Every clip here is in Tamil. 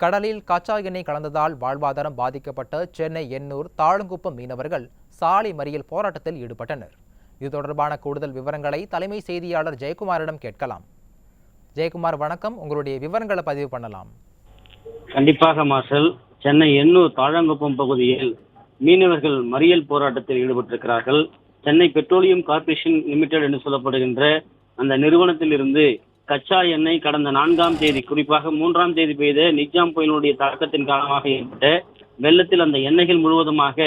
கடலில் கச்சா எண்ணெய் கலந்ததால் வாழ்வாதாரம் பாதிக்கப்பட்ட சென்னை எண்ணூர் தாழங்குப்பம் மீனவர்கள் சாலை மறியல் போராட்டத்தில் ஈடுபட்டனர். இது தொடர்பான கூடுதல் விவரங்களை தலைமை செய்தியாளர் ஜெயக்குமாரிடம் கேட்கலாம். ஜெயக்குமார், வணக்கம். உங்களுடைய விவரங்களை பதிவு பண்ணலாம். கண்டிப்பாக மார்ஷல். சென்னை எண்ணூர் தாழங்குப்பம் பகுதியில் மீனவர்கள் மறியல் போராட்டத்தில் ஈடுபட்டிருக்கிறார்கள். சென்னை பெட்ரோலியம் கார்ப்பரேஷன் லிமிடெட் என்று சொல்லப்படுகின்ற அந்த நிறுவனத்தில் இருந்து கச்சா எண்ணெய் கடந்த 4ஆம் தேதி, குறிப்பாக 3ஆம் தேதி பெய்த நிஜாம் புயலினுடைய தாக்கத்தின் காரணமாக ஏற்பட்ட வெள்ளத்தில் அந்த எண்ணெய்கள் முழுவதுமாக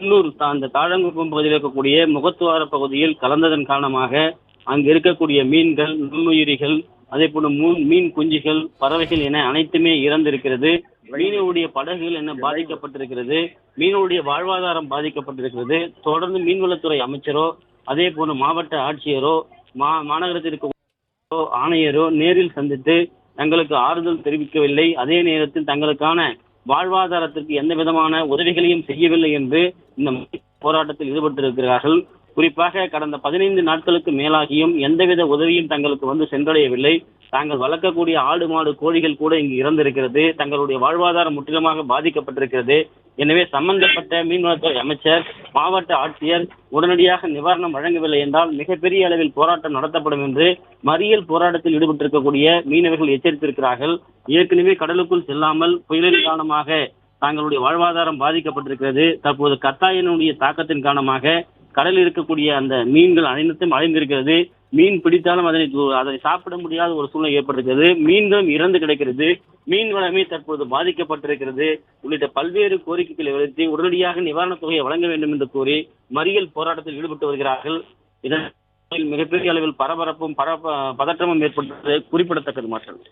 எண்ணூர் அந்த தாழங்குப்பம் பகுதியில் இருக்கக்கூடிய முகத்துவார பகுதியில் கலந்ததன் காரணமாக அங்கு இருக்கக்கூடிய மீன்கள், நுண்ணுயிரிகள், அதே போல மீன் குஞ்சுகள், பறவைகள் என அனைத்துமே இறந்திருக்கிறது. மீனவருடைய படகுகள் என்ன பாதிக்கப்பட்டிருக்கிறது. மீனவருடைய வாழ்வாதாரம் பாதிக்கப்பட்டிருக்கிறது. தொடர்ந்து மீன்வளத்துறை அமைச்சரோ, அதே போல மாவட்ட ஆட்சியரோ, மாநகரத்திற்கு ஆணையரோ நேரில் சந்தித்து தங்களுக்கு ஆறுதல் தெரிவிக்கவில்லை. அதே நேரத்தில் தங்களுக்கான வாழ்வாதாரத்திற்கு எந்த விதமான உதவிகளையும் செய்யவில்லை என்று இந்த போராட்டத்தில் ஈடுபட்டிருக்கிறார்கள். குறிப்பாக கடந்த 15 நாட்களுக்கு மேலாகியும் எந்தவித உதவியும் தங்களுக்கு வந்து சென்றடையவில்லை. தாங்கள் வளர்க்கக்கூடிய ஆடு, மாடு, கோழிகள் கூட இங்கு இறந்திருக்கிறது. தங்களுடைய வாழ்வாதாரம் முற்றிலுமாக பாதிக்கப்பட்டிருக்கிறது. எனவே சம்பந்தப்பட்ட மீன்வளத்துறை அமைச்சர், மாவட்ட ஆட்சியர் உடனடியாக நிவாரணம் வழங்கவில்லை என்றால் மிகப்பெரிய அளவில் போராட்டம் நடத்தப்படும் என்று மறியல் போராட்டத்தில் ஈடுபட்டிருக்கக்கூடிய மீனவர்கள் எச்சரித்திருக்கிறார்கள். ஏற்கனவே கடலுக்குள் செல்லாமல் புயலின் காரணமாக தங்களுடைய வாழ்வாதாரம் பாதிக்கப்பட்டிருக்கிறது. தற்போது கத்தாயினுடைய தாக்கத்தின் காரணமாக கடலில் இருக்கக்கூடிய அந்த மீன்கள் அனைத்தும் அழிந்திருக்கிறது. மீன் பிடித்தாலும் அதை சாப்பிட முடியாத ஒரு சூழ்நிலை ஏற்பட்டிருக்கிறது. மீன்களும் இறந்து கிடக்கிறது. மீன் வளமே தற்போது பாதிக்கப்பட்டிருக்கிறது. உள்ளிட்ட பல்வேறு கோரிக்கைகளை வலியுறுத்தி உடனடியாக நிவாரணத் தொகையை வழங்க வேண்டும் என்று கூறி மறியல் போராட்டத்தில் ஈடுபட்டு வருகிறார்கள். இதன் மிகப்பெரிய அளவில் பரபரப்பும் பதற்றமும் ஏற்பட்டது குறிப்பிடத்தக்கது. மாற்றம்